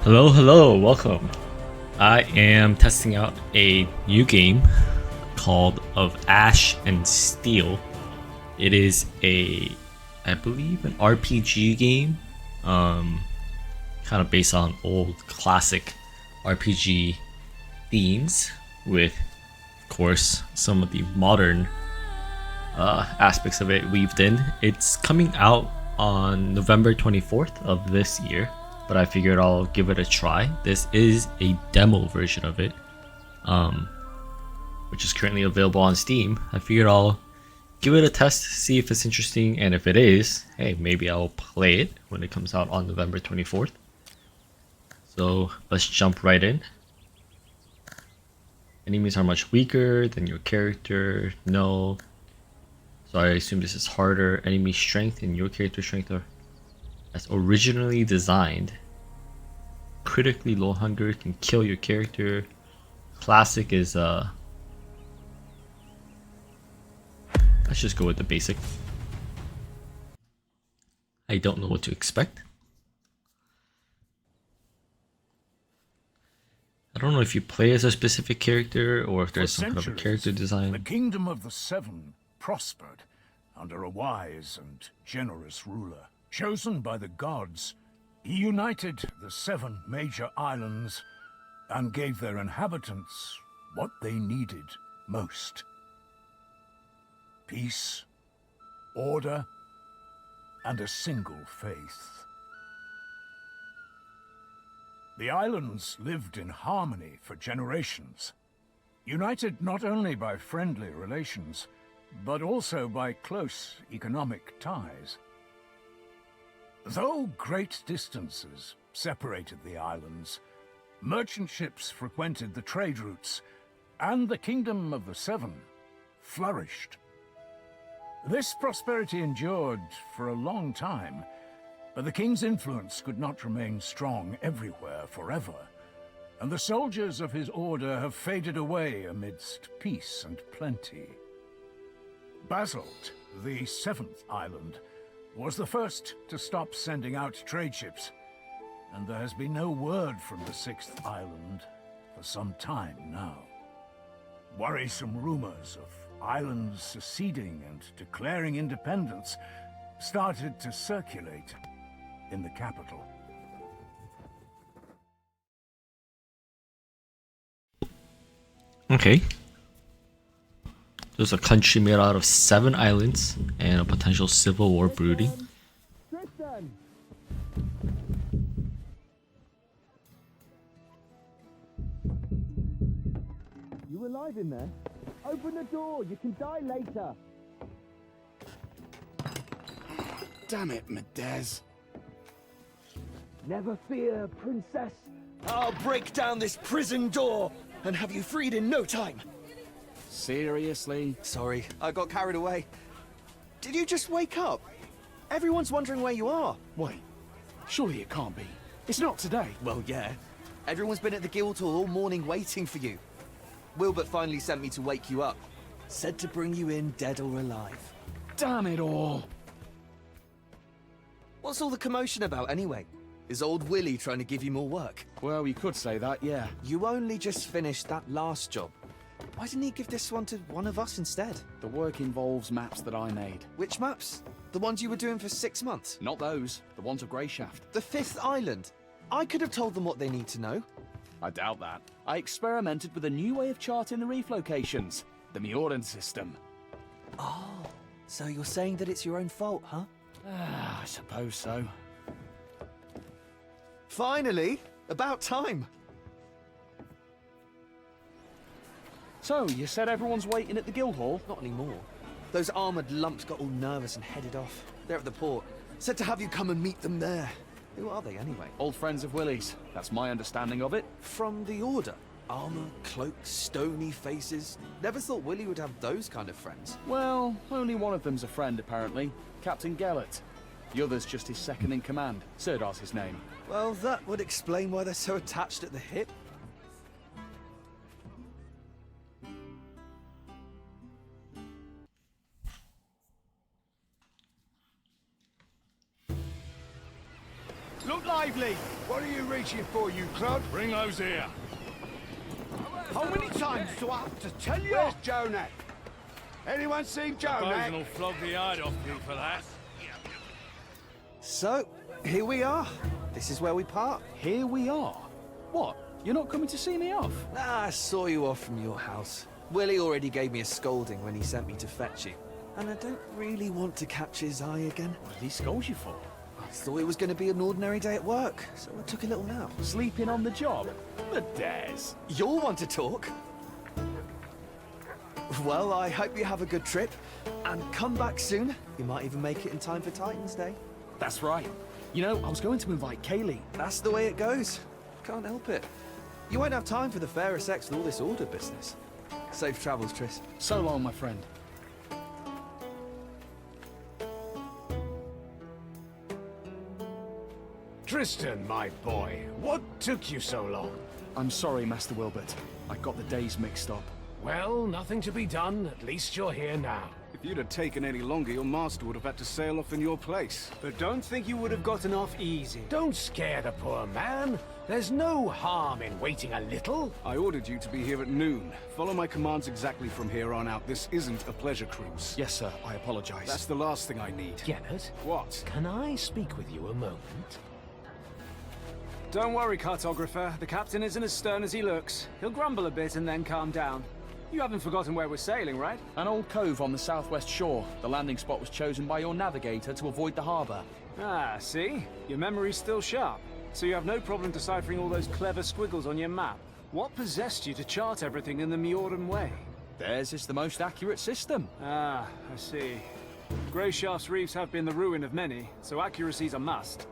Hello, welcome. I am testing out a new game called Of Ash and Steel. It is I believe, an RPG game, kind of based on old classic RPG themes, with, of course, some of the modern aspects of it weaved in. It's coming out on November 24th of this year, but I figured I'll give it a try. This is a demo version of it, which is currently available on Steam. I figured I'll give it a test, see if it's interesting, and if it is, hey, maybe I'll play it when it comes out on November 24th. So let's jump right in. Enemies are much weaker than your character. No. So I assume this is harder. Enemy strength and your character strength are as originally designed. Critically low hunger can kill your character. Classic is let's just go with the basic. I don't know what to expect. I don't know if you play as a specific character or if there's some kind of a character design. The kingdom of the Seven prospered under a wise and generous ruler. Chosen by the gods, he united the 7 major islands and gave their inhabitants what they needed most: peace, order, and a single faith. The islands lived in harmony for generations, united not only by friendly relations, but also by close economic ties. Though great distances separated the islands, merchant ships frequented the trade routes, and the kingdom of the Seven flourished. This prosperity endured for a long time, but the king's influence could not remain strong everywhere forever, and the soldiers of his order have faded away amidst peace and plenty. Basalt, the 7th island, was the first to stop sending out trade ships, and there has been no word from the 6th island for some time now. Worrisome rumors of islands seceding and declaring independence started to circulate in the capital. Okay. There's a country made out of 7 islands and a potential civil war brooding. Tristan! You alive in there? Open the door, you can die later. Damn it, Medez. Never fear, princess. I'll break down this prison door and have you freed in no time. Seriously? Sorry, I got carried away. Did you just wake up? Everyone's wondering where you are. Wait, surely it can't be. It's not today. Well, yeah. Everyone's been at the Guildhall all morning waiting for you. Wilbert finally sent me to wake you up. Said to bring you in dead or alive. Damn it all. What's all the commotion about anyway? Is old Willie trying to give you more work? Well, you could say that, yeah. You only just finished that last job. Why didn't he give this one to one of us instead? The work involves maps that I made. Which maps? The ones you were doing for 6 months? Not those. The ones of Greyshaft. The 5th island? I could have told them what they need to know. I doubt that. I experimented with a new way of charting the reef locations. The Mioran system. Oh, so you're saying that it's your own fault, huh? I suppose so. Finally! About time! So, you said everyone's waiting at the Guildhall? Not anymore. Those armoured lumps got all nervous and headed off. They're at the port. Said to have you come and meet them there. Who are they anyway? Old friends of Willie's. That's my understanding of it. From the Order. Armour, cloaks, stony faces. Never thought Willie would have those kind of friends. Well, only one of them's a friend, apparently. Captain Gellert. The other's just his second in command. Sirdar's his name. Well, that would explain why they're so attached at the hip. Look lively! What are you reaching for, you clod? Bring those here. How many times do I have to tell you? Where's Jonak? Anyone seen Jonak? will flog the hide off you for that. So, here we are. This is where we part. Here we are. What? You're not coming to see me off? I saw you off from your house. Willie already gave me a scolding when he sent me to fetch you. And I don't really want to catch his eye again. What did he scold you for? I thought it was going to be an ordinary day at work, so I took a little nap. Sleeping on the job? The dares. You'll want to talk. Well, I hope you have a good trip, and come back soon. You might even make it in time for Titan's Day. That's right. You know, I was going to invite Kaylee. That's the way it goes. Can't help it. You won't have time for the fairer sex and all this order business. Safe travels, Triss. So long, my friend. Tristan, my boy, what took you so long? I'm sorry, Master Wilbert. I got the days mixed up. Well, nothing to be done. At least you're here now. If you'd have taken any longer, your master would have had to sail off in your place. But don't think you would have gotten off easy. Don't scare the poor man. There's no harm in waiting a little. I ordered you to be here at noon. Follow my commands exactly from here on out. This isn't a pleasure cruise. Yes, sir. I apologize. That's the last thing I need. Gellert, What? can I speak with you a moment? Don't worry, cartographer. The captain isn't as stern as he looks. He'll grumble a bit and then calm down. You haven't forgotten where we're sailing, right? An old cove on the southwest shore. The landing spot was chosen by your navigator to avoid the harbor. Ah, see? Your memory's still sharp. So you have no problem deciphering all those clever squiggles on your map. What possessed you to chart everything in the Mioran way? Theirs is the most accurate system. Ah, I see. Greyshaft's reefs have been the ruin of many, so accuracy's a must.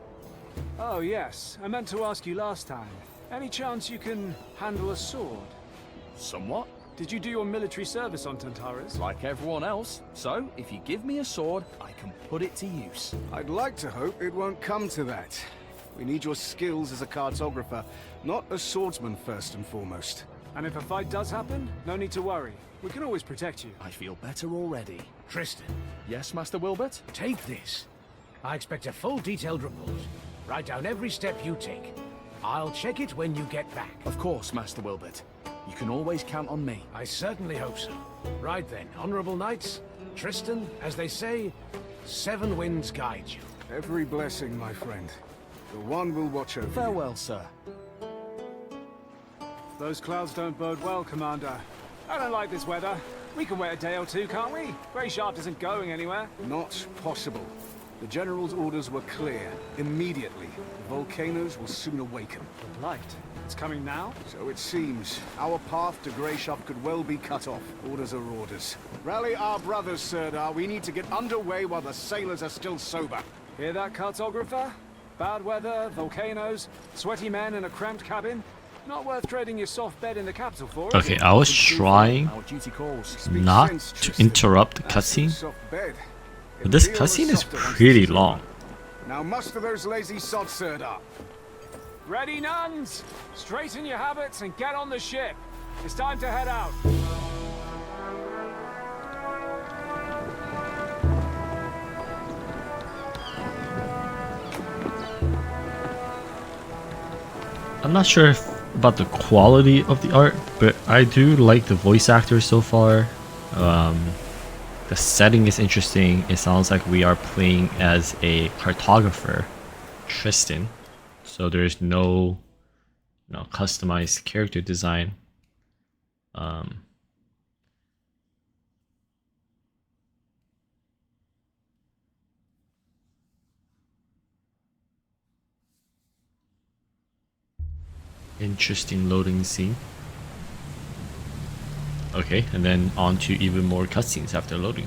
Oh yes, I meant to ask you last time. Any chance you can handle a sword? Somewhat. Did you do your military service on Tantarus? Like everyone else. So, if you give me a sword, I can put it to use. I'd like to hope it won't come to that. We need your skills as a cartographer, not a swordsman first and foremost. And if a fight does happen, no need to worry. We can always protect you. I feel better already. Tristan, Yes, Master Wilbert? take this. I expect a full detailed report. Write down every step you take. I'll check it when you get back. Of course, Master Wilbert. You can always count on me. I certainly hope so. Right then, honorable knights. Tristan, as they say, 7 winds guide you. Every blessing, my friend. The one will watch over you. Farewell, sir. Those clouds don't bode well, Commander. I don't like this weather. We can wait a day or two, can't we? Greyshaft isn't going anywhere. Not possible. The General's orders were clear. Immediately. The volcanoes will soon awaken. The light. It's coming now? So it seems. Our path to Greyshaft could well be cut off. Orders are orders. Rally our brothers, Sirdar. We need to get underway while the sailors are still sober. Hear that, cartographer? Bad weather, volcanoes, sweaty men in a cramped cabin. Not worth trading your soft bed in the capital for, is Okay, it? I was trying Our duty calls. Speak not sense, to Tristan. interrupt the As for cutscene, soft bed, but this it'll be cutscene all is softer once pretty it's long. over. Now muster those lazy sods, Sirdar. Ready, nuns? Straighten your habits and get on the ship. It's time to head out. I'm not sure about the quality of the art, but I do like the voice actors so far. The setting is interesting. It sounds like we are playing as a cartographer, Tristan. So there's no, customized character design. Interesting loading scene. Okay, and then on to even more cutscenes after loading.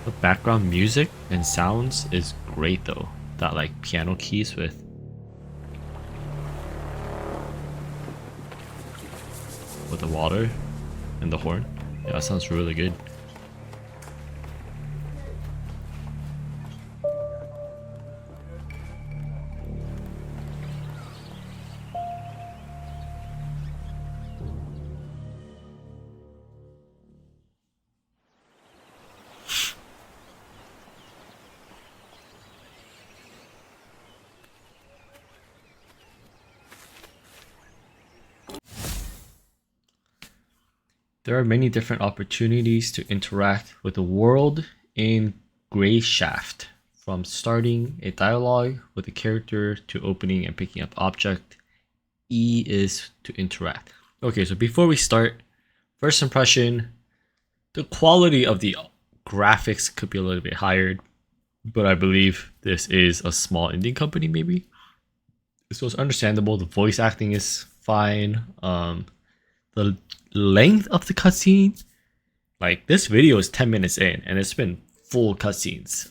The background music and sounds is great though. That like piano keys with the water and the horn. Yeah, that sounds really good. There are many different opportunities to interact with the world in Grey Shaft, from starting a dialogue with a character to opening and picking up object. E is to interact. Okay, so before we start, first impression, the quality of the graphics could be a little bit higher, but I believe this is a small indie company maybe. So it's understandable. The voice acting is fine. The length of the cutscene, like this video is 10 minutes in and it's been full cutscenes.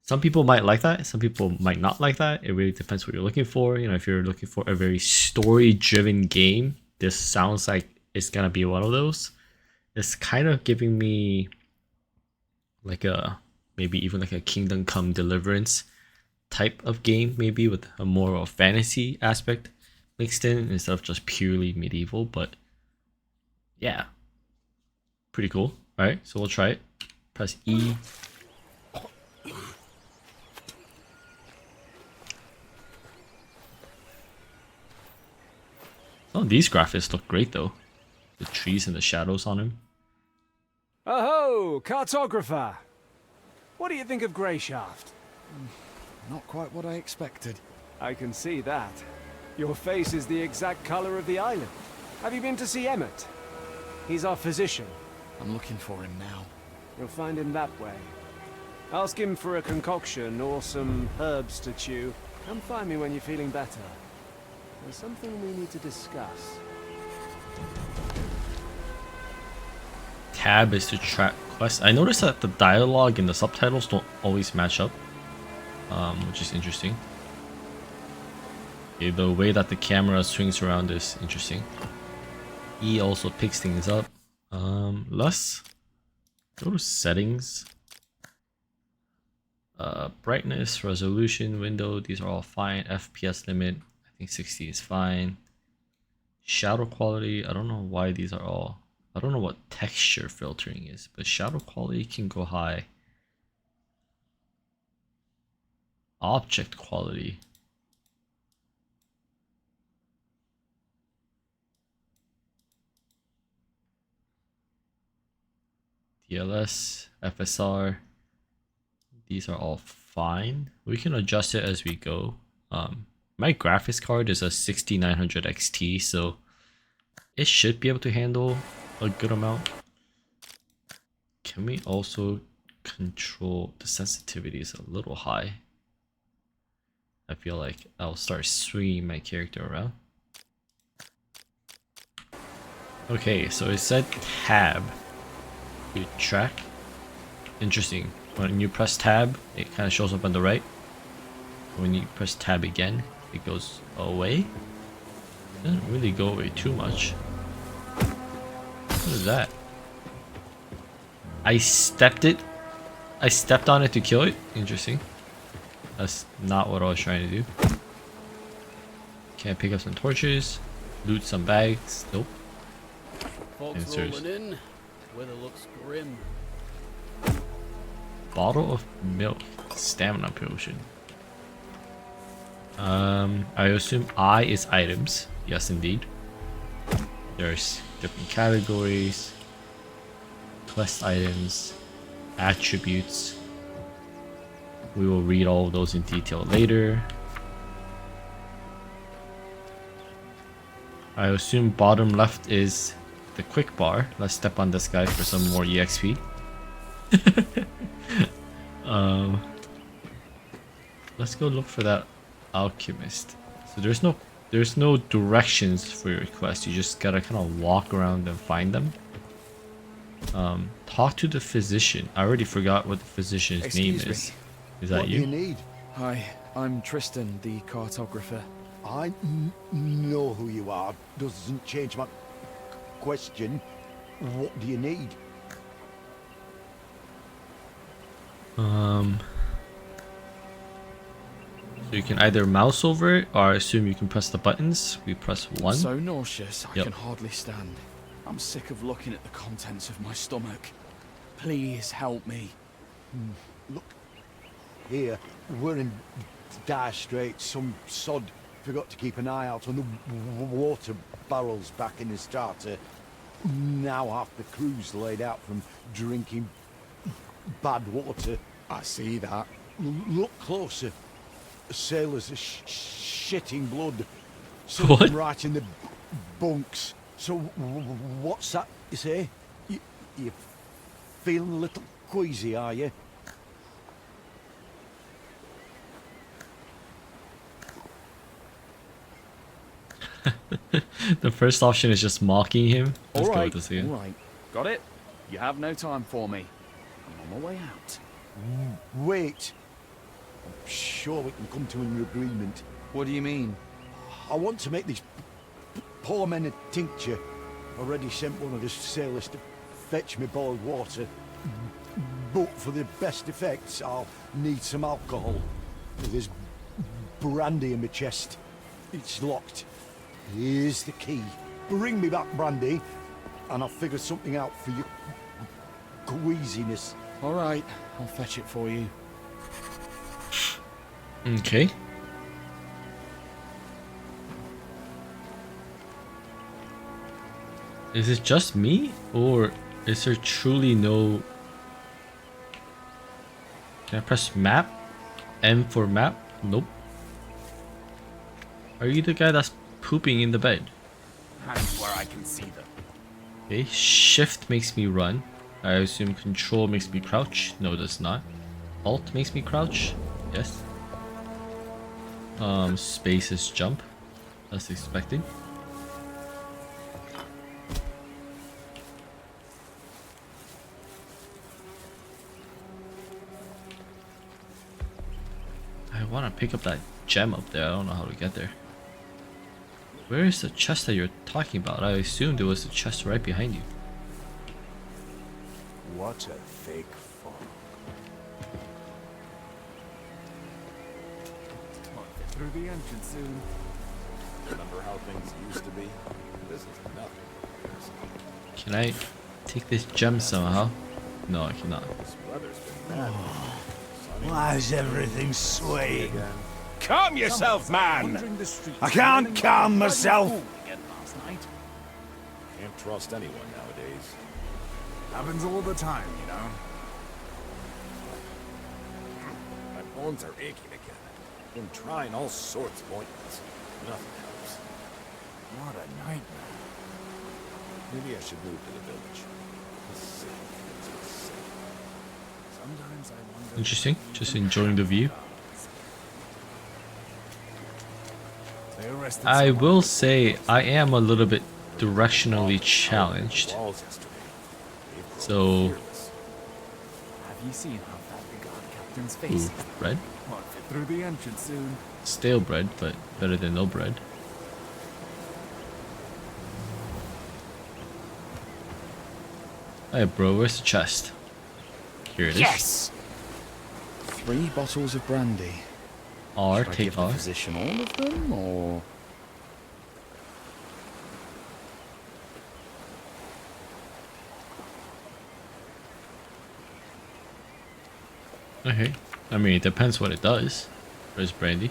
Some people might like that, some people might not like that. It really depends what you're looking for. You know, if you're looking for a very story driven game, this sounds like it's gonna be one of those. It's kind of giving me like a, maybe even like a Kingdom Come Deliverance type of game, maybe with a more of a fantasy aspect mixed in instead of just purely medieval. But yeah, pretty cool. All right, so we'll try it. Press E. Oh, these graphics look great though. The trees and the shadows on him. Oh, cartographer! What do you think of Greyshaft? Not quite what I expected. I can see that. Your face is the exact color of the island. Have you been to see Emmett? He's our physician. I'm looking for him now. You'll find him that way. Ask him for a concoction or some herbs to chew. Come find me when you're feeling better. There's something we need to discuss. Tab is to track quests. I noticed that the dialogue and the subtitles don't always match up, which is interesting. Okay, the way that the camera swings around is interesting. E also picks things up. Let's go to settings. Brightness, resolution, window, these are all fine. FPS limit, I think 60 is fine. Shadow quality, I don't know why these are all, I don't know what texture filtering is, but shadow quality can go high. Object quality. DLS, FSR, these are all fine. We can adjust it as we go. My graphics card is a 6900 XT, so it should be able to handle a good amount. Can we also control the sensitivity is a little high? I feel like I'll start swinging my character around. Okay, so it said tab. You track. Interesting. When you press tab, it kind of shows up on the right. When you press tab again, it goes away. It doesn't really go away too much. What is that? I stepped on it to kill it. Interesting. That's not what I was trying to do. Can I pick up some torches? Loot some bags? Nope. Folks rolling in. Weather looks grim. Bottle of milk. Stamina potion. I assume I is items. Yes, indeed. There's different categories. Quest items. Attributes. We will read all of those in detail later. I assume bottom left is the quick bar. Let's step on this guy for some more EXP. Let's go look for that alchemist. So there's no directions for your quest. You just gotta kind of walk around and find them. Talk to the physician. I already forgot what the physician's name is. Is that you? What do you need? Hi, I'm Tristan, the cartographer. I know who you are. Doesn't change my question. What do you need? So you can either mouse over it, or I assume you can press the buttons. We press 1. I'm so nauseous, I Yep. can hardly stand. I'm sick of looking at the contents of my stomach. Please help me. Look, here, we're in dire straits. Some sod forgot to keep an eye out on the water barrels back in the starter. now half the crew's laid out from drinking bad water. I see that. Look closer. Sailors are shitting blood. Some What? of them right in the bunks. So what's that you say? You feeling a little queasy, are you? The first option is just mocking him. Let's go with this again. all right. Got it? You have no time for me. I'm on my way out. Wait. I'm sure we can come to an agreement. What do you mean? I want to make these poor men a tincture. Already sent one of the sailors to fetch me boiled water. But for the best effects, I'll need some alcohol. There's brandy in my chest. It's locked. Here's the key. Bring me back brandy, and I'll figure something out for your queasiness. All right, I'll fetch it for you. Okay. Is it just me, or is there truly no... Can I press map? M for map? Nope. Are you the guy that's pooping in the bed? And where I can see them. Okay, shift makes me run. I assume control makes me crouch. No, it does not. Alt makes me crouch. Yes. Space is jump. That's expected. I want to pick up that gem up there. I don't know how to get there. Where is the chest that you're talking about? I assumed there was a chest right behind you. What a fake fog. Through the entrance soon. Remember how things used to be? This is nothing. Can I take this gem somehow? No, I cannot. This weather's been bad. Why is everything swaying? Calm yourself, man! I can't calm myself. Can't trust anyone nowadays. Happens all the time, you know. My bones are aching again. Been trying all sorts of ointments. Nothing helps. What a nightmare. Maybe I should move to the village. This city is insane. Sometimes I wonder... Interesting. Just enjoying the view. They arrested I someone. will say I am a little bit directionally challenged. Walls yesterday. They've grown So, fearless. Have you seen how that the guard captain's face ooh, is? bread? Won't fit through the entrance soon. Stale bread, but better than no bread. Hey bro, where's the chest? Here it is. Yes! 3 bottles of brandy. R, Should I take give the R. physician all of them, or...? Okay. I mean, it depends what it does. Where's brandy?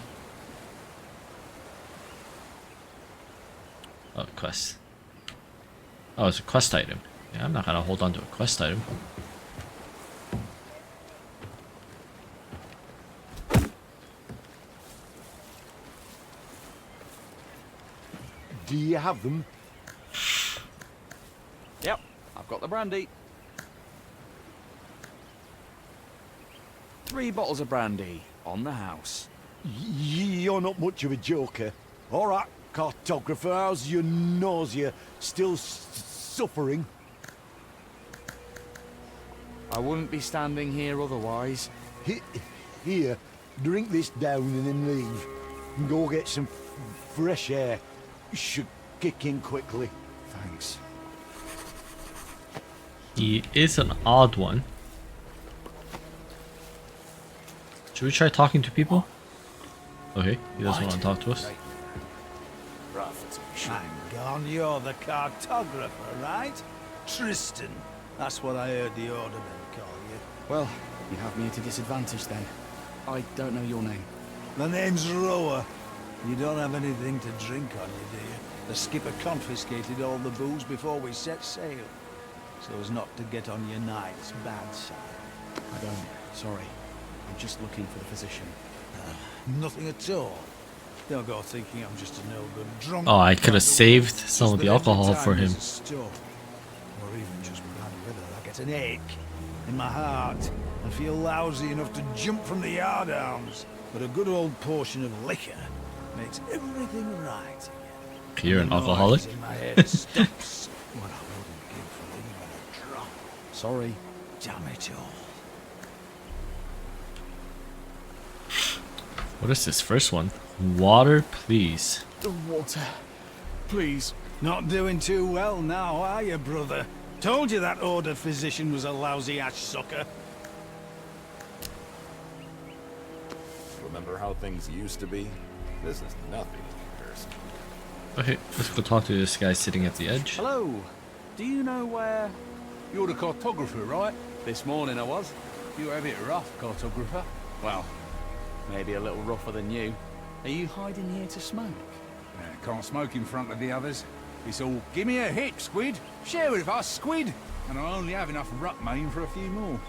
Oh, quest. Oh, it's a quest item. Yeah, I'm not gonna hold on to a quest item. Do you have them? Yep, I've got the brandy. 3 bottles of brandy on the house. You're not much of a joker. All right, cartographer, how's your nausea? Still suffering? I wouldn't be standing here otherwise. Here, drink this down and then leave. And go get some fresh air. Should kick in quickly. Thanks. He is an odd one. Should we try talking to people? Okay, he doesn't want to talk to us. Hang on, you're the cartographer, right? Tristan. That's what I heard the ordermen call you. Well, you have me at a disadvantage then. I don't know your name. The name's Roa. You don't have anything to drink on you, do you? The skipper confiscated all the booze before we set sail, so as not to get on your knight's bad side. I don't. Sorry. I'm just looking for the physician. Nothing at all. Don't go thinking I'm just a no-good drunk. Oh, I could have saved some Just of the that every alcohol time for him. there's a storm, or even just bad weather, I get an ache in my heart and feel lousy enough to jump from the yardarms. But a good old portion of liquor makes everything right again. You're an The alcoholic? noise in my head stops. What I wouldn't give for even a drop. Sorry. Damn it all. What is this first one? Water, please. The water. Please. Not doing too well now, are you, brother? Told you that order physician was a lousy ash sucker. Remember how things used to be? This is nothing in comparison. Okay, let's go talk to this guy sitting at the edge. Hello. Do you know where... You're the cartographer, right? This morning I was. You have it rough, cartographer. Well, maybe a little rougher than you. Are you hiding here to smoke? Can't smoke in front of the others. It's all, give me a hit, Squid. Share with us, Squid. And I only have enough rutmain for a few more.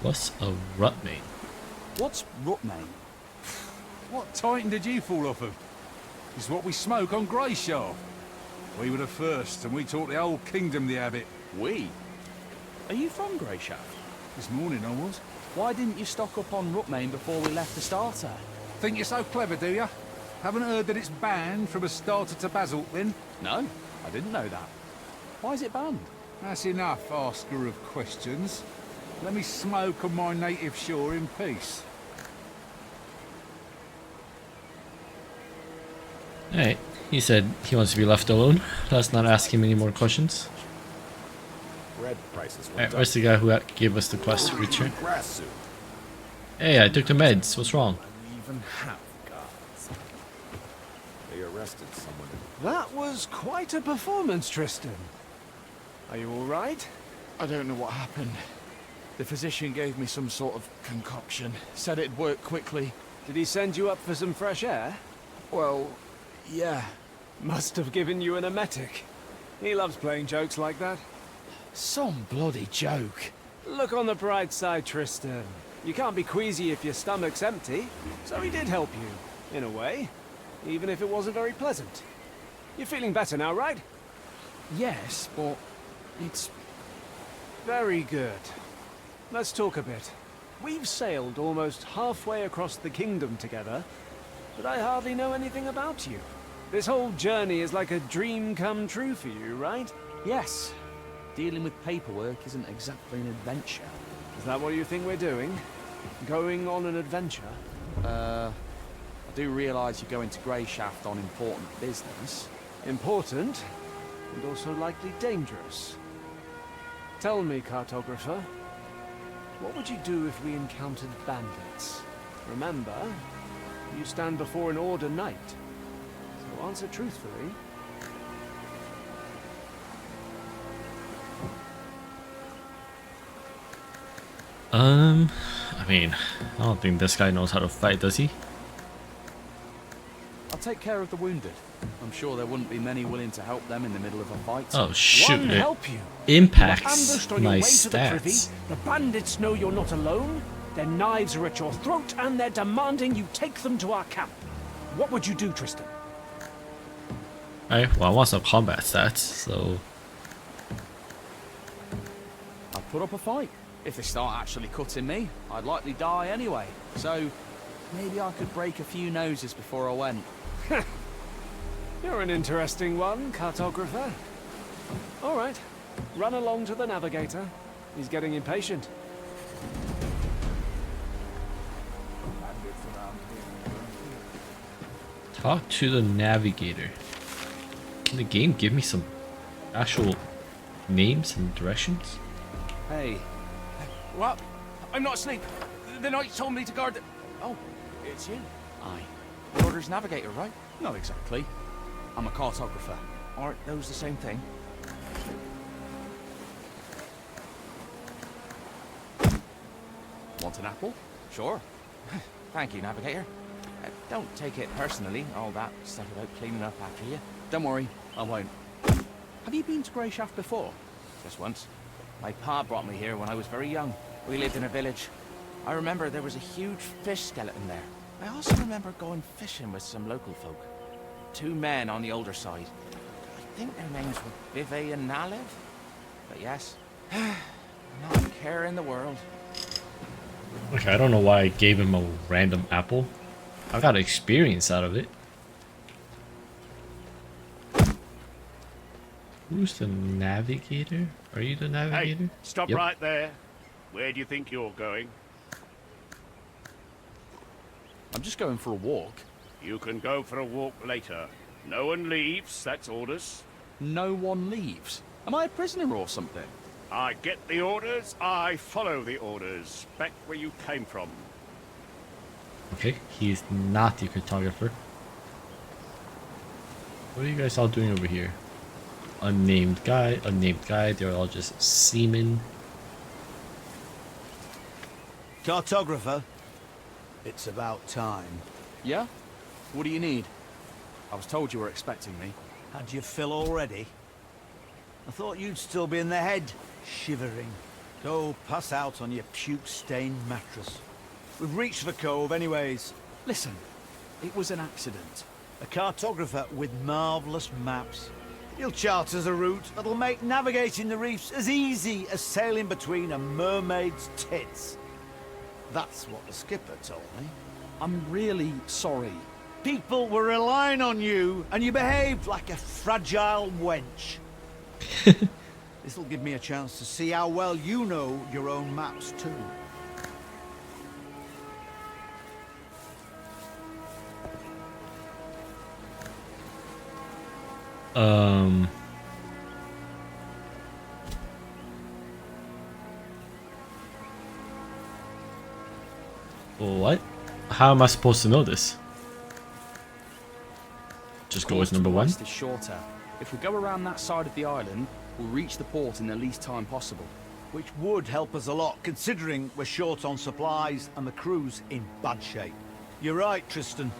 What's a rutmane? What's rutmane? What titan did you fall off of? It's what we smoke on Greyshaft. We were the first, and we taught the whole kingdom the habit. We? Are you from Greyshaft? This morning I was. Why didn't you stock up on rutmane before we left the starter? Think you're so clever, do ya? Haven't heard that it's banned from a starter to basalt, then? No, I didn't know that. Why is it banned? That's enough, asker of questions. Let me smoke on my native shore in peace. Alright, he said he wants to be left alone. Let's not ask him any more questions. Bread prices went Alright, where's the guy who gave us the quest to return? Grass soup. Hey, I took the meds. What's wrong? Even have gods. They arrested someone. That was quite a performance, Tristan. Are you all right? I don't know what happened. The physician gave me some sort of concoction. Said it'd work quickly. Did he send you up for some fresh air? Well, yeah. Must have given you an emetic. He loves playing jokes like that. Some bloody joke. Look on the bright side, Tristan. You can't be queasy if your stomach's empty. So he did help you, in a way. Even if it wasn't very pleasant. You're feeling better now, right? Yes, but it's... Very good. Let's talk a bit. We've sailed almost halfway across the kingdom together, but I hardly know anything about you. This whole journey is like a dream come true for you, right? Yes. Dealing with paperwork isn't exactly an adventure. Is that what you think we're doing? Going on an adventure? I do realise you're going to Greyshaft on important business. Important, and also likely dangerous. Tell me, cartographer, what would you do if we encountered bandits? Remember, you stand before an Order knight, so answer truthfully. I mean, I don't think this guy knows how to fight, does he? I'll take care of the wounded. I'm sure there wouldn't be many willing to help them in the middle of a fight. Oh shoot, One it help you. impacts ambushed on your my way to the privy. stats. The bandits know you're not alone. Their knives are at your throat, and they're demanding you take them to our camp. What would you do, Tristan? Alright, well I want some combat stats, so... I'd put up a fight. If they start actually cutting me, I'd likely die anyway. So, maybe I could break a few noses before I went. You're an interesting one, cartographer. All right, run along to the navigator. He's getting impatient. Talk to the navigator. Can the game give me some actual names and directions? Hey. What? I'm not asleep. The knight told me to guard the... Oh, it's you. Aye. The Order's navigator, right? Not exactly. I'm a cartographer. Aren't those the same thing? Want an apple? Sure. Thank you, navigator. Don't take it personally, all that stuff about cleaning up after you. Don't worry, I won't. Have you been to Grey Shaft before? Just once. My pa brought me here when I was very young. We lived in a village. I remember there was a huge fish skeleton there. I also remember going fishing with some local folk. 2 men on the older side. I think their names were Bive and Nalev. But yes, not a care in the world. Okay, I don't know why I gave him a random apple. I got experience out of it. Who's the navigator? Are you the navigator? Hey, stop Yep. right there. Where do you think you're going? I'm just going for a walk. You can go for a walk later. No one leaves, that's orders. No one leaves. Am I a prisoner or something? I get the orders, I follow the orders. Back where you came from. Okay, he is not the cartographer. What are you guys all doing over here? Unnamed guy, they're all just seamen. Cartographer, it's about time. Yeah? What do you need? I was told you were expecting me. Had your fill already? I thought you'd still be in the head, shivering. Go pass out on your puke-stained mattress. We've reached the cove anyways. Listen, it was an accident. A cartographer with marvellous maps. He'll chart us a route that'll make navigating the reefs as easy as sailing between a mermaid's tits. That's what the skipper told me. I'm really sorry. People were relying on you, and you behaved like a fragile wench. This'll give me a chance to see how well you know your own maps, too. What? How am I supposed to know this? Just go with number one. West is shorter. If we go around that side of the island, we'll reach the port in the least time possible. Which would help us a lot, considering we're short on supplies and the crew's in bad shape. You're right, Tristan.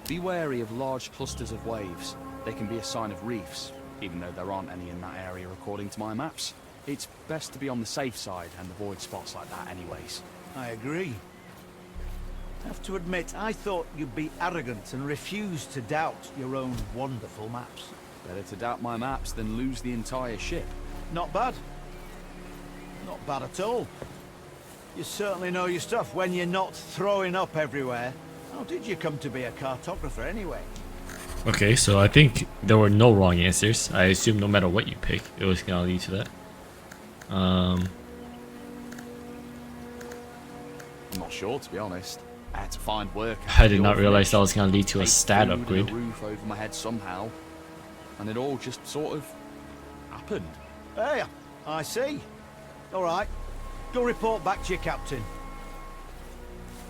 Be wary of large clusters of waves. They can be a sign of reefs, even though there aren't any in that area according to my maps. It's best to be on the safe side and avoid spots like that anyways. I agree. I have to admit, I thought you'd be arrogant and refuse to doubt your own wonderful maps. Better to doubt my maps than lose the entire ship. Not bad. Not bad at all. You certainly know your stuff when you're not throwing up everywhere. How did you come to be a cartographer anyway? Okay, so I think there were no wrong answers. I assume no matter what you pick, it was gonna lead to that. I'm not sure, to be honest. I had to find work. I did not realize that was gonna lead to a stat upgrade. A roof over my head somehow, and it all just sort of happened. Hey, I see. All right, go report back to your captain.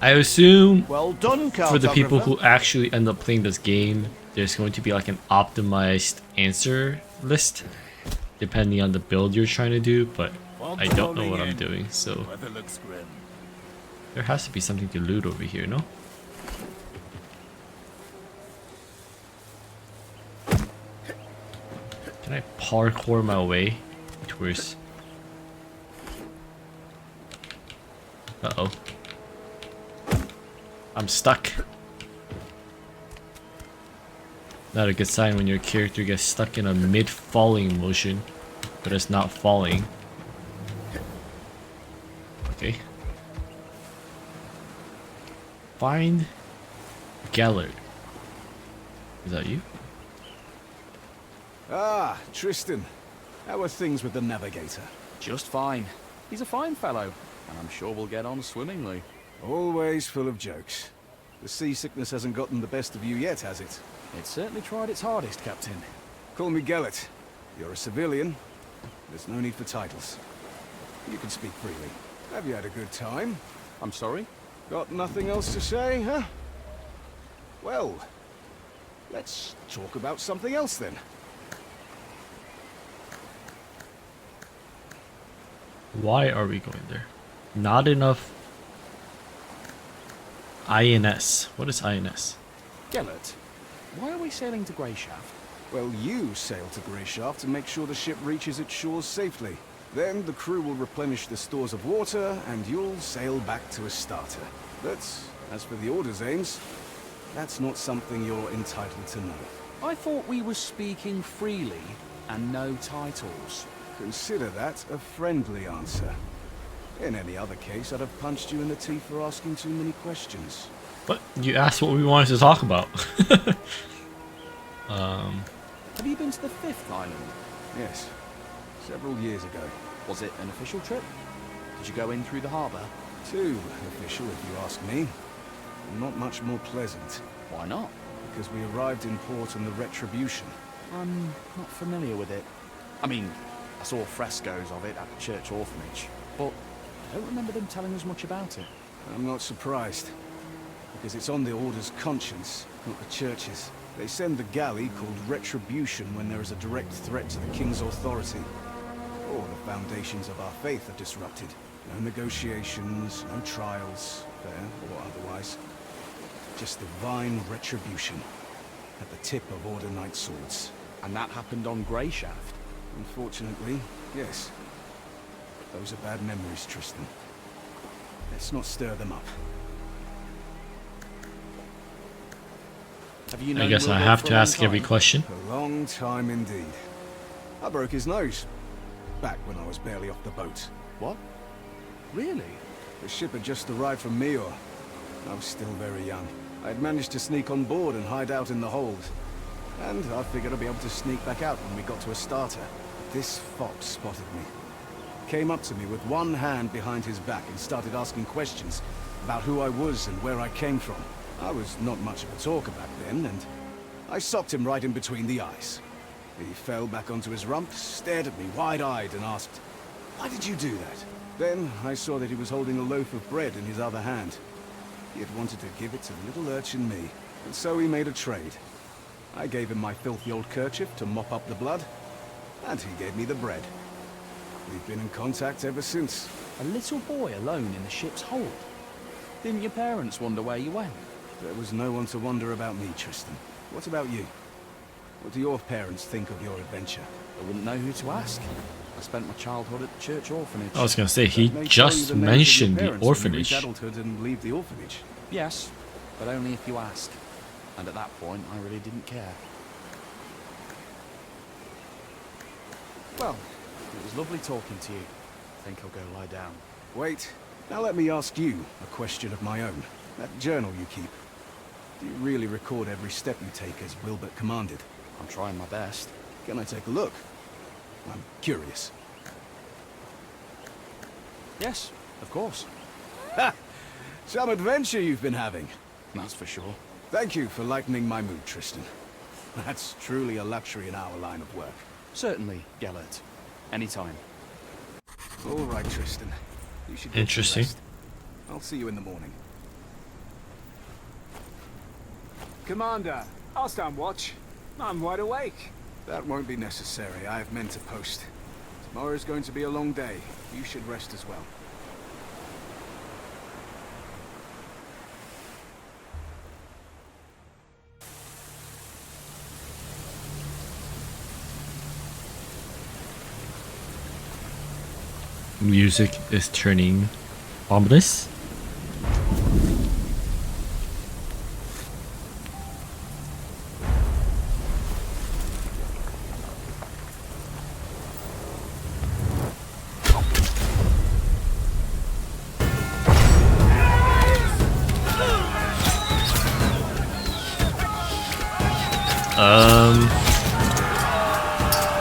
I assume Well done, cartographer. for the people who actually end up playing this game, there's going to be like an optimized answer list depending on the build you're trying to do, but I don't know what I'm doing, so Weather looks grim. there has to be something to loot over here, no? Can I parkour my way towards... Uh-oh. I'm stuck. Not a good sign when your character gets stuck in a mid-falling motion, but it's not falling. Okay. Find Gellert. Is that you? Ah, Tristan. How are things with the navigator? Just fine. He's a fine fellow, and I'm sure we'll get on swimmingly. Always full of jokes. The seasickness hasn't gotten the best of you yet, has it? It certainly tried its hardest, Captain. Call me Gellert. You're a civilian. There's no need for titles. You can speak freely. Have you had a good time? I'm sorry? Got nothing else to say, huh? Well, let's talk about something else then. Why are we going there? Not enough INS. What is INS? Gellert, why are we sailing to Greyshaft? Well, you sail to Greyshaft to make sure the ship reaches its shores safely. Then the crew will replenish the stores of water, and you'll sail back to Astarte. But as for the Order's aims, that's not something you're entitled to know. I thought we were speaking freely and no titles. Consider that a friendly answer. In any other case, I'd have punched you in the teeth for asking too many questions. But you asked what we wanted to talk about. Have you been to the 5th island? Yes, several years ago. Was it an official trip? Did you go in through the harbour? Too official, if you ask me. Not much more pleasant. Why not? Because we arrived in port on the Retribution. I'm not familiar with it. I mean, I saw frescoes of it at the church orphanage, but I don't remember them telling us much about it. I'm not surprised. Because it's on the Order's conscience, not the Church's. They send the galley called Retribution when there is a direct threat to the King's authority. Or the foundations of our faith are disrupted. No negotiations, no trials, fair or otherwise. Just divine retribution at the tip of Order Knight swords. And that happened on Greyshaft? Unfortunately, yes. Those are bad memories, Tristan. Let's not stir them up. Have you I known guess I Wilbur have for to a long ask every time? question. A long time indeed. I broke his nose. Back when I was barely off the boat. What? Really? The ship had just arrived from Meor. I was still very young. I had managed to sneak on board and hide out in the hold. And I figured I'd be able to sneak back out when we got to Astarte. This fox spotted me. Came up to me with one hand behind his back and started asking questions about who I was and where I came from. I was not much of a talker back then, and I socked him right in between the eyes. He fell back onto his rump, stared at me wide-eyed and asked, "Why did you do that?" Then I saw that he was holding a loaf of bread in his other hand. He had wanted to give it to the little urchin me, and so we made a trade. I gave him my filthy old kerchief to mop up the blood, and he gave me the bread. We've been in contact ever since. A little boy alone in the ship's hold? Didn't your parents wonder where you went? There was no one to wonder about me, Tristan. What about you? What do your parents think of your adventure? I wouldn't know who to ask. I spent my childhood at the church orphanage. I was gonna say, he That may tell you just the names of your mentioned the parents when you orphanage. reach adulthood and leave the orphanage. Yes, but only if you ask. And at that point, I really didn't care. Well, it was lovely talking to you. I think I'll go lie down. Wait. Now let me ask you a question of my own. That journal you keep. Do you really record every step you take as Wilbert commanded? I'm trying my best. Can I take a look? I'm curious. Yes, of course. Ha! Some adventure you've been having. That's for sure. Thank you for lightening my mood, Tristan. That's truly a luxury in our line of work. Certainly, Gellert. Anytime. All right, Tristan. You should get some Interesting. rest. I'll see you in the morning. Commander, I'll stand watch. I'm wide awake. That won't be necessary. I have men to post. Tomorrow's going to be a long day. You should rest as well. Music is turning ominous.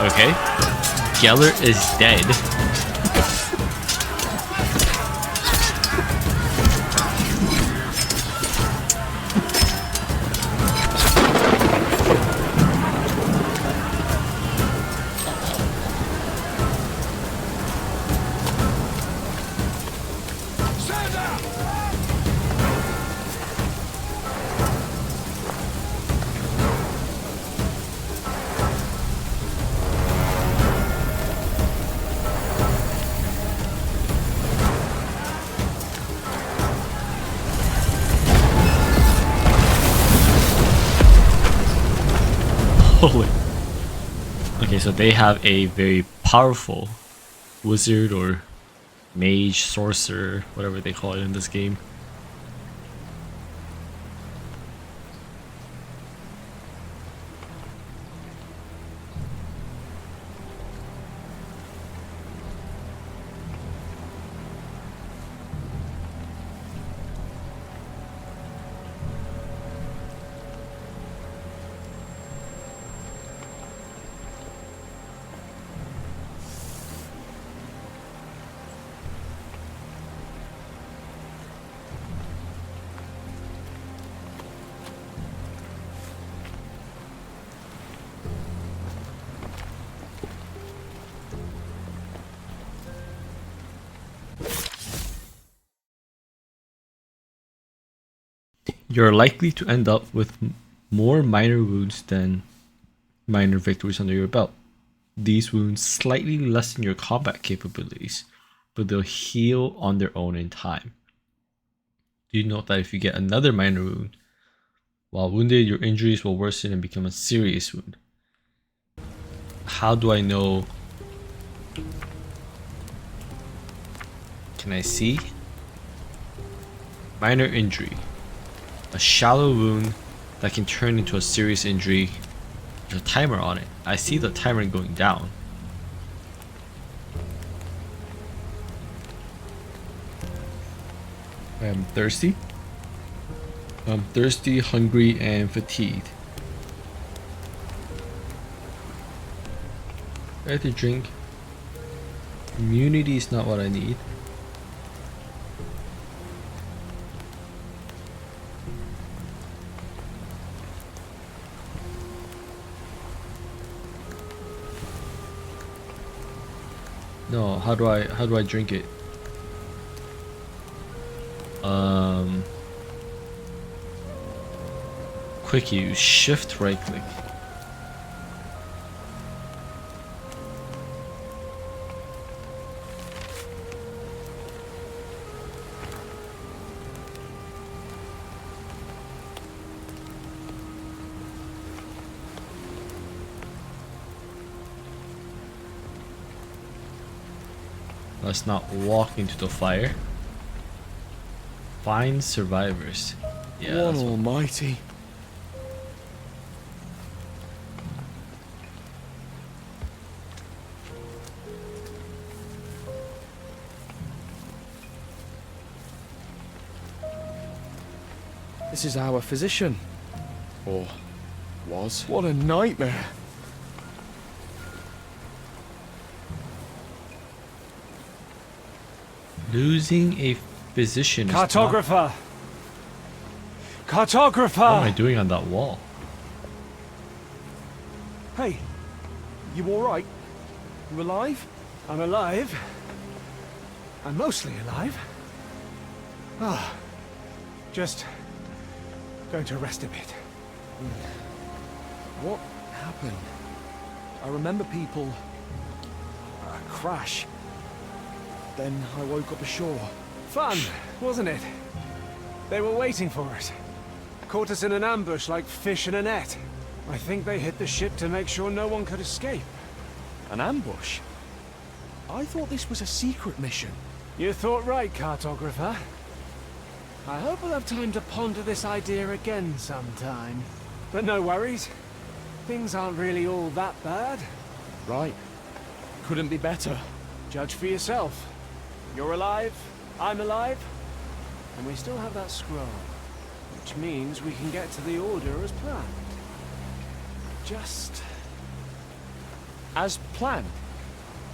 Okay. Geller is dead. Holy. Okay, so they have a very powerful wizard or mage, sorcerer, whatever they call it in this game. You're likely to end up with more minor wounds than minor victories under your belt. These wounds slightly lessen your combat capabilities, but they'll heal on their own in time. Do you note that if you get another minor wound, while wounded, your injuries will worsen and become a serious wound? How do I know? Can I see? Minor injury. A shallow wound that can turn into a serious injury. There's a timer on it. I see the timer going down. I am thirsty. I'm thirsty, hungry, and fatigued. I have to drink. Immunity is not what I need. No, how do I drink it? Quick use, shift right click. Let's not walk into the fire. Find survivors. Yeah. One almighty. This is our physician. Or was. What a nightmare. Losing a physician is Cartographer! Cartographer! What am I doing on that wall? Hey, you alright? You alive? I'm alive. I'm mostly alive. Ah, just going to rest a bit. What happened? I remember people... a crash. Then I woke up ashore. Fun, wasn't it? They were waiting for us. Caught us in an ambush like fish in a net. I think they hit the ship to make sure no one could escape. An ambush? I thought this was a secret mission. You thought right, Cartographer. I hope we'll have time to ponder this idea again sometime. But no worries. Things aren't really all that bad. Right. Couldn't be better. Judge for yourself. You're alive, I'm alive, and we still have that scroll. Which means we can get to the Order as planned. Just... as planned?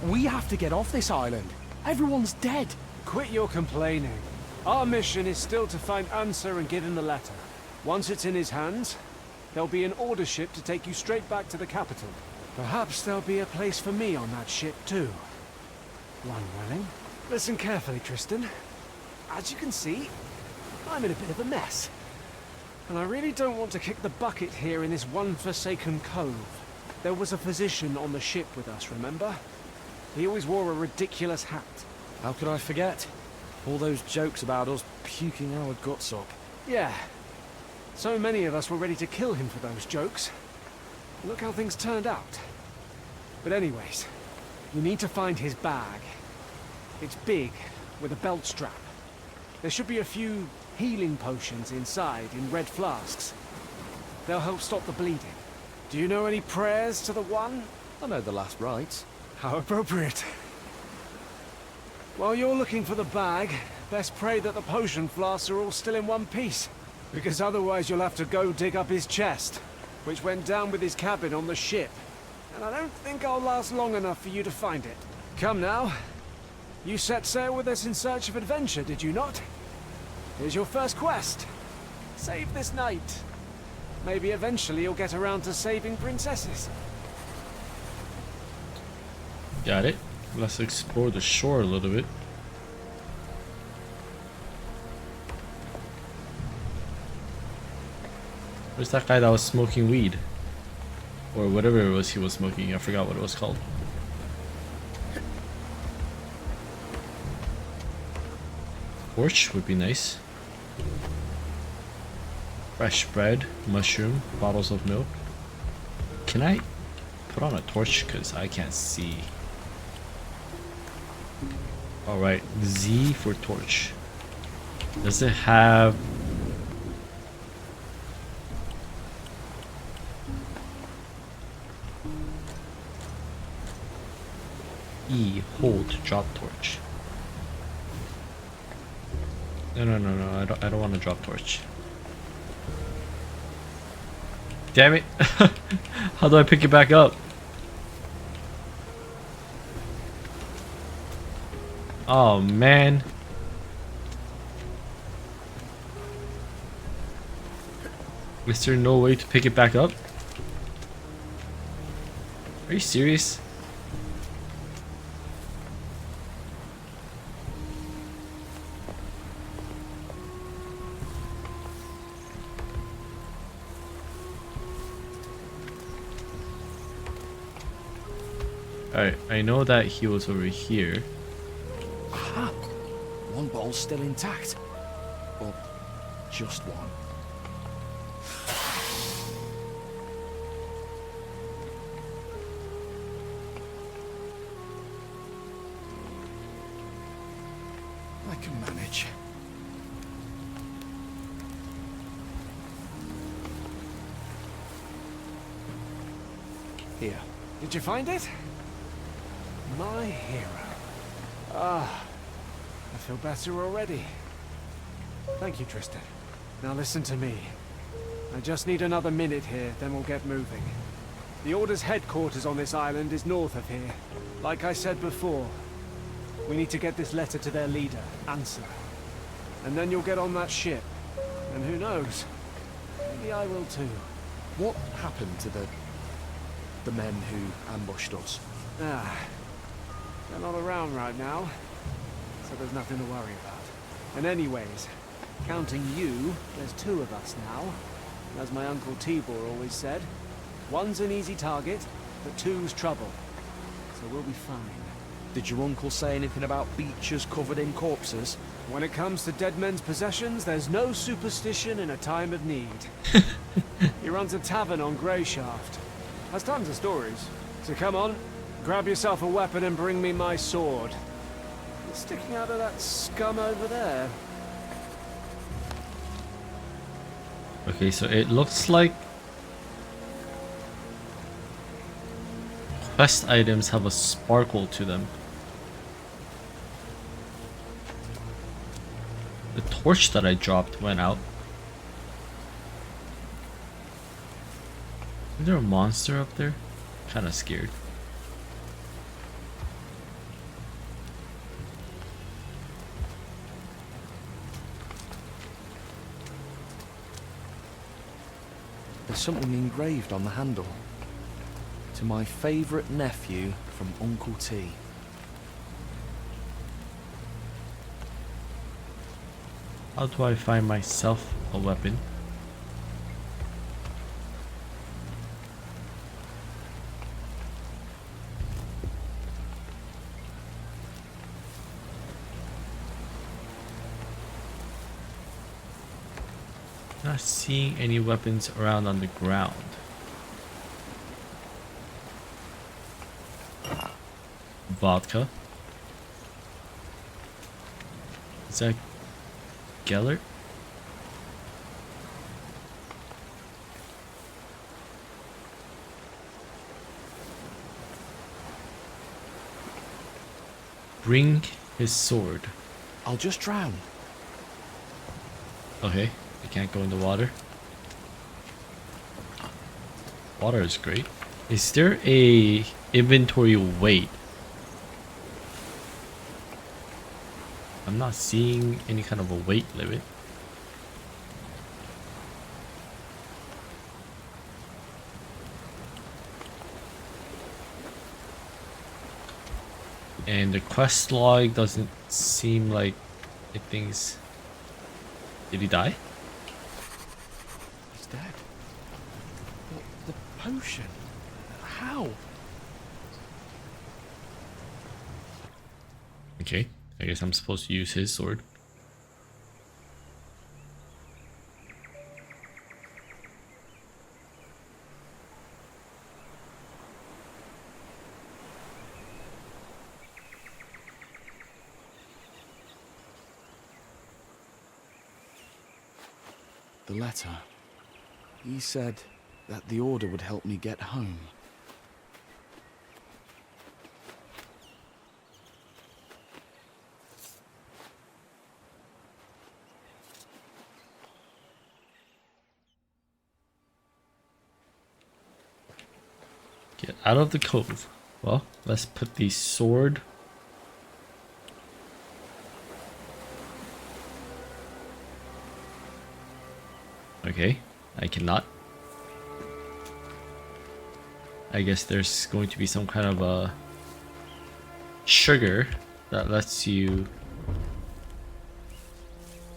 We have to get off this island. Everyone's dead. Quit your complaining. Our mission is still to find Answer and give him the letter. Once it's in his hands, there'll be an Order ship to take you straight back to the capital. Perhaps there'll be a place for me on that ship too. One willing. Listen carefully, Tristan. As you can see, I'm in a bit of a mess. And I really don't want to kick the bucket here in this one forsaken cove. There was a physician on the ship with us, remember? He always wore a ridiculous hat. How could I forget? All those jokes about us puking our guts up. Yeah. So many of us were ready to kill him for those jokes. Look how things turned out. But anyways, you need to find his bag. It's big, with a belt strap. There should be a few healing potions inside in red flasks. They'll help stop the bleeding. Do you know any prayers to the One? I know the last rites. How appropriate. While you're looking for the bag, best pray that the potion flasks are all still in one piece. Because otherwise you'll have to go dig up his chest, which went down with his cabin on the ship. And I don't think I'll last long enough for you to find it. Come now. You set sail with us in search of adventure, did you not? Here's your first quest. Save this knight. Maybe eventually you'll get around to saving princesses. Got it. Let's explore the shore a little bit. Where's that guy that was smoking weed? Or whatever it was he was smoking. I forgot what it was called. Torch would be nice. Fresh bread, mushroom, bottles of milk. Can I put on a torch? Because I can't see. Alright, Z for torch. Does it have... E, hold to drop torch. No, I don't want to drop torch. Damn it. How do I pick it back up? Oh man. Is there no way to pick it back up? Are you serious? Alright, I know that he was over here. Aha! One ball's still intact. Or just one. I can manage. Here. Did you find it? My hero. Ah, I feel better already. Thank you, Tristan. Now listen to me. I just need another minute here, then we'll get moving. The Order's headquarters on this island is north of here. Like I said before, we need to get this letter to their leader, Answer. And then you'll get on that ship. And who knows? Maybe I will too. What happened to the men who ambushed us? Ah, they're not around right now, so there's nothing to worry about. And anyways, counting you, there's two of us now. As my Uncle Tibor always said, one's an easy target, but two's trouble. So we'll be fine. Did your uncle say anything about beaches covered in corpses? When it comes to dead men's possessions, there's no superstition in a time of need. He runs a tavern on Greyshaft. Has tons of stories. So come on, grab yourself a weapon and bring me my sword. It's sticking out of that scum over there. Okay, so it looks like quest items have a sparkle to them. The torch that I dropped went out. Is there a monster up there? Kinda scared. There's something engraved on the handle. To my favourite nephew from Uncle T. How do I find myself a weapon? Not seeing any weapons around on the ground. vodka. Is that Gellert? Bring his sword. I'll just drown. Okay, I can't go in the water. Water is great. Is there a inventory weight? I'm not seeing any kind of a weight limit. And the quest log doesn't seem like anything's... Did he die? He's dead. But the potion. How? Okay, I guess I'm supposed to use his sword. The letter. He said that the order would help me get home. Get out of the cove. Well, let's put the sword. Okay, I cannot. I guess there's going to be some kind of a sugar that lets you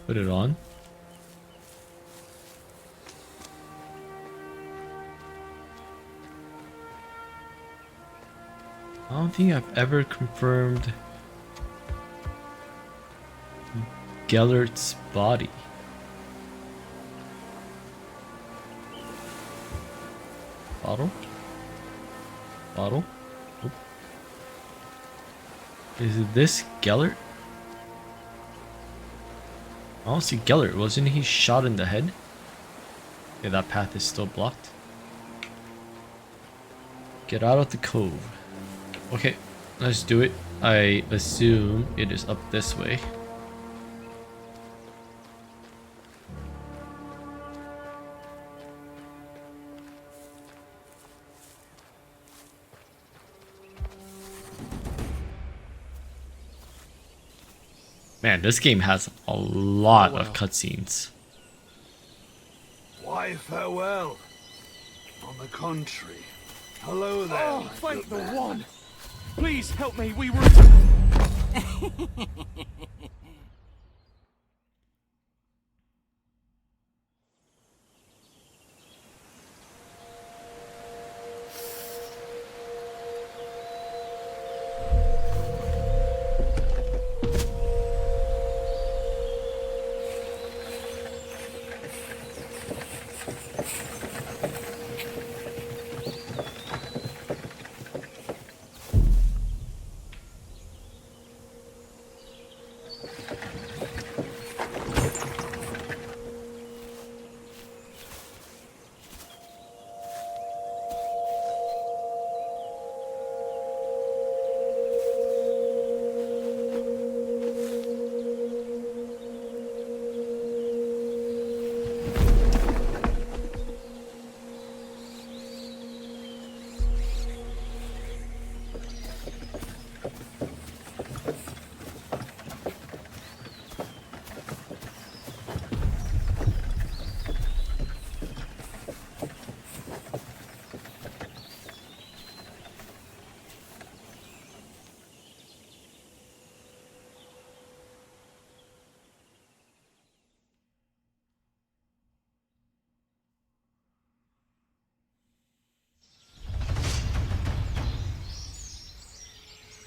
put it on. I don't think I've ever confirmed Gellert's body. Bottle? Bottle? Oop. Is it this Gellert? I don't see Gellert. Wasn't he shot in the head? Yeah, that path is still blocked. Get out of the cove. Okay, let's do it. I assume it is up this way. Man, this game has a lot of cutscenes. Why farewell? On the contrary. Hello there. Oh, my thank good the man. one! Please help me, we were...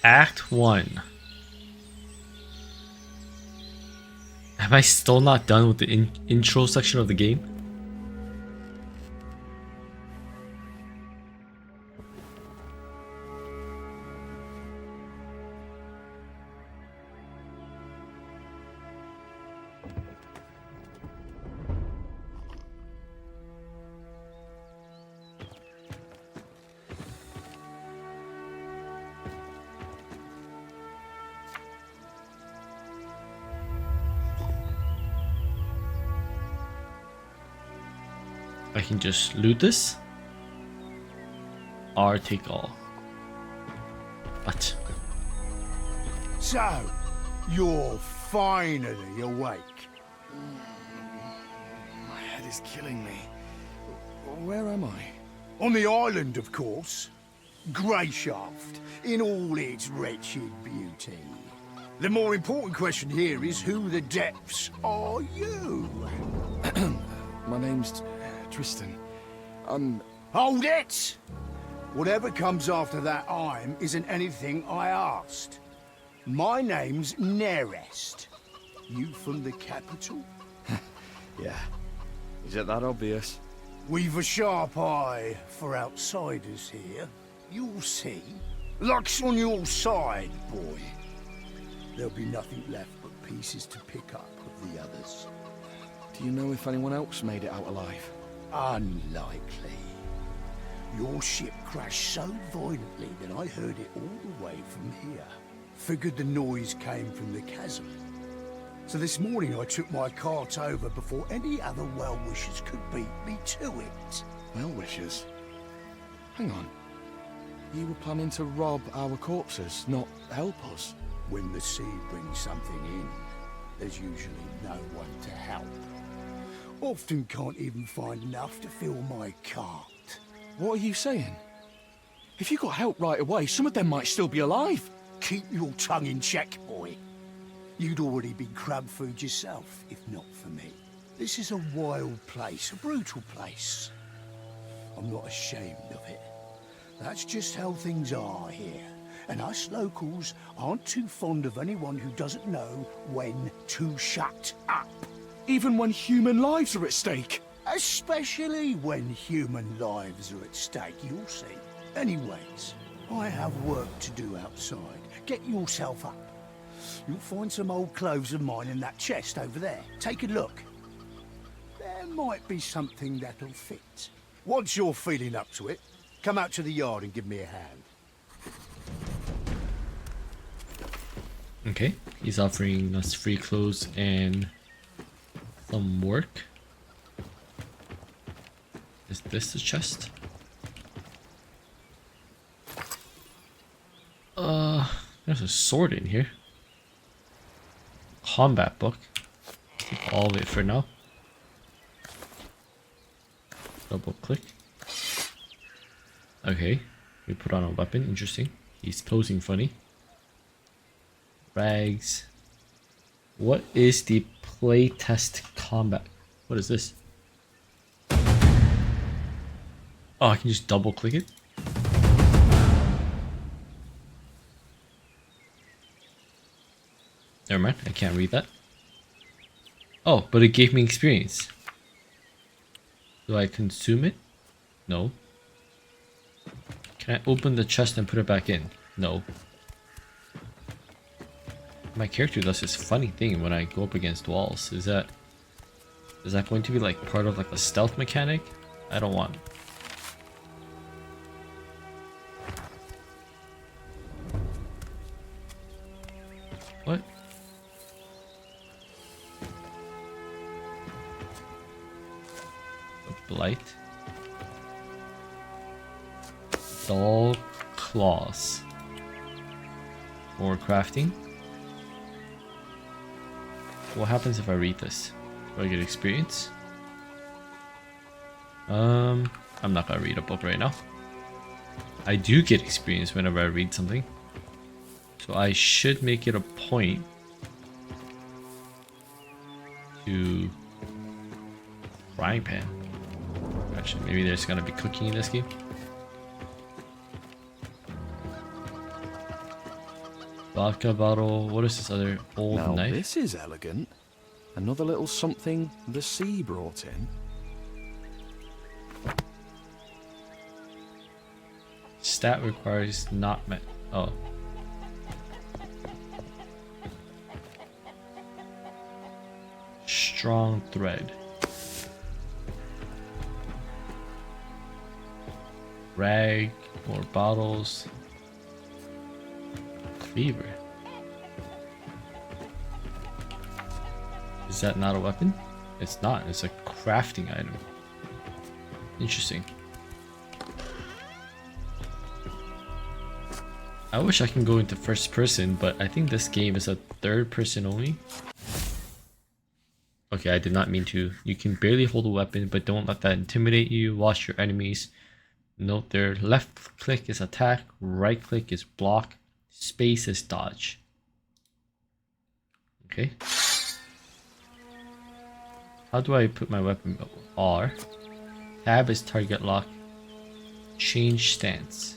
Act 1. Am I still not done with the intro section of the game? I can just loot this. Or take all. What? So, you're finally awake. My head is killing me. Where am I? On the island, of course. Greyshaft, in all its wretched beauty. The more important question here is who the depths are you? My name's Tristan. Hold it! Whatever comes after that I'm isn't anything I asked. My name's Nerest. You from the capital? Yeah. Is it that obvious? We've a sharp eye for outsiders here. You'll see. Luck's on your side, boy. There'll be nothing left but pieces to pick up of the others. Do you know if anyone else made it out alive? Unlikely. Your ship crashed so violently that I heard it all the way from here. Figured the noise came from the chasm. So this morning I took my cart over before any other well-wishers could beat me to it. Well-wishers? Hang on. You were planning to rob our corpses, not help us? When the sea brings something in, there's usually no one to help. Often can't even find enough to fill my cart. What are you saying? If you got help right away, some of them might still be alive. Keep your tongue in check, boy. You'd already been crab food yourself, if not for me. This is a wild place, a brutal place. I'm not ashamed of it. That's just how things are here. And us locals aren't too fond of anyone who doesn't know when to shut up. Even when human lives are at stake. Especially when human lives are at stake, you'll see. Anyways, I have work to do outside. Get yourself up. You'll find some old clothes of mine in that chest over there. Take a look. There might be something that'll fit. Once you're feeling up to it, come out to the yard and give me a hand. Okay, he's offering us free clothes and some work. Is this the chest? There's a sword in here. Combat book. Keep all of it for now. Double click. Okay, we put on a weapon. Interesting. He's posing funny. Rags. What is the playtest combat? What is this? Oh, I can just double click it. Never mind, I can't read that. Oh, but it gave me experience. Do I consume it? No. Can I open the chest and put it back in? No. My character does this funny thing when I go up against walls. Is that going to be like part of like a stealth mechanic? I don't want. What? A blight. Dull claws. More crafting. What happens if I read this? Do I get experience? I'm not gonna read a book right now. I do get experience whenever I read something. So I should make it a point to frying pan. Actually, maybe there's gonna be cooking in this game. Vodka bottle. What is this other old Now, knife? this is elegant. Another little something the sea brought in. Stat requires not met. Oh. Strong thread. Rag or bottles. Cleaver. Is that not a weapon? It's not. It's a crafting item. Interesting. I wish I can go into first person, but I think this game is a third person only. Okay, I did not mean to. You can barely hold a weapon, but don't let that intimidate you. Watch your enemies. Note their left click is attack, right click is block, space is dodge. Okay. How do I put my weapon? R. Tab is target lock. Change stance.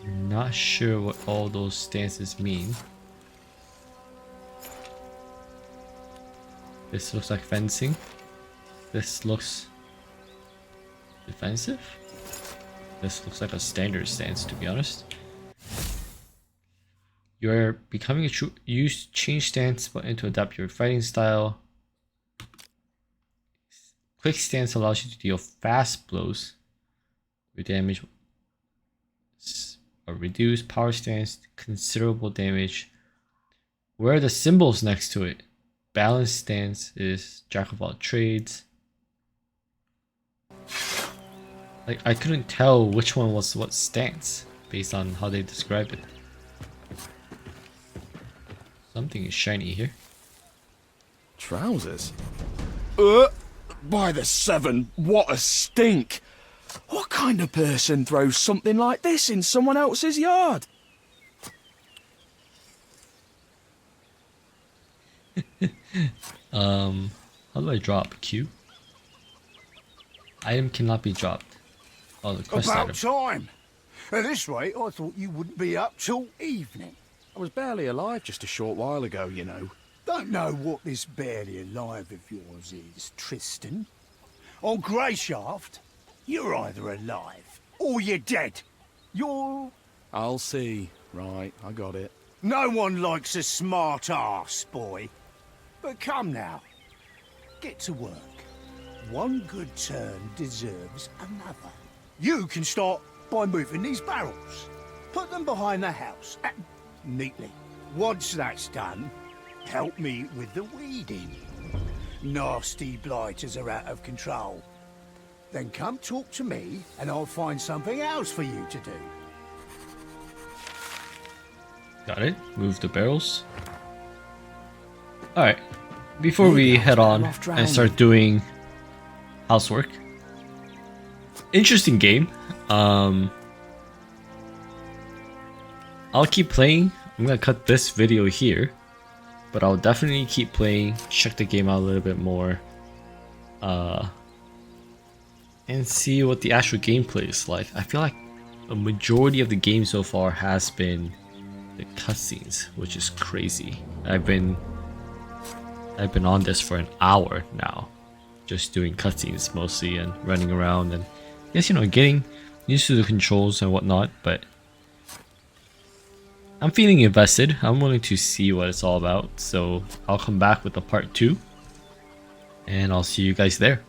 Not sure what all those stances mean. This looks like fencing. This looks defensive. This looks like a standard stance, to be honest. You're becoming a true. Use change stance button to adapt your fighting style. Quick stance allows you to deal fast blows. Your damage or reduce. Power stance, considerable damage. Where are the symbols next to it? Balance stance is jack of all trades. Like, I couldn't tell which one was what stance based on how they described it. Something is shiny here. Trousers? By the seven, what a stink! What kind of person throws something like this in someone else's yard? How do I drop Q? Item cannot be dropped. Oh, the quest About item. time! At this rate, I thought you wouldn't be up till evening. I was barely alive just a short while ago, you know. Don't know what this barely alive of yours is, Tristan. On Greyshaft, you're either alive or you're dead. You're... I'll see. Right, I got it. No one likes a smart ass, boy. But come now, get to work. One good turn deserves another. You can start by moving these barrels. Put them behind the house, neatly. Once that's done, help me with the weeding. Nasty blighters are out of control. Then come talk to me and I'll find something else for you to do. Got it. Move the barrels. Alright. Before we head on and start doing housework. Interesting game. I'll keep playing. I'm gonna cut this video here. But I'll definitely keep playing. Check the game out a little bit more. And see what the actual gameplay is like. I feel like a majority of the game so far has been the cutscenes, which is crazy. I've been on this for an hour now, just doing cutscenes mostly and running around and I guess, you know, getting used to the controls and whatnot, but I'm feeling invested. I'm willing to see what it's all about, so I'll come back with a part 2 and I'll see you guys there.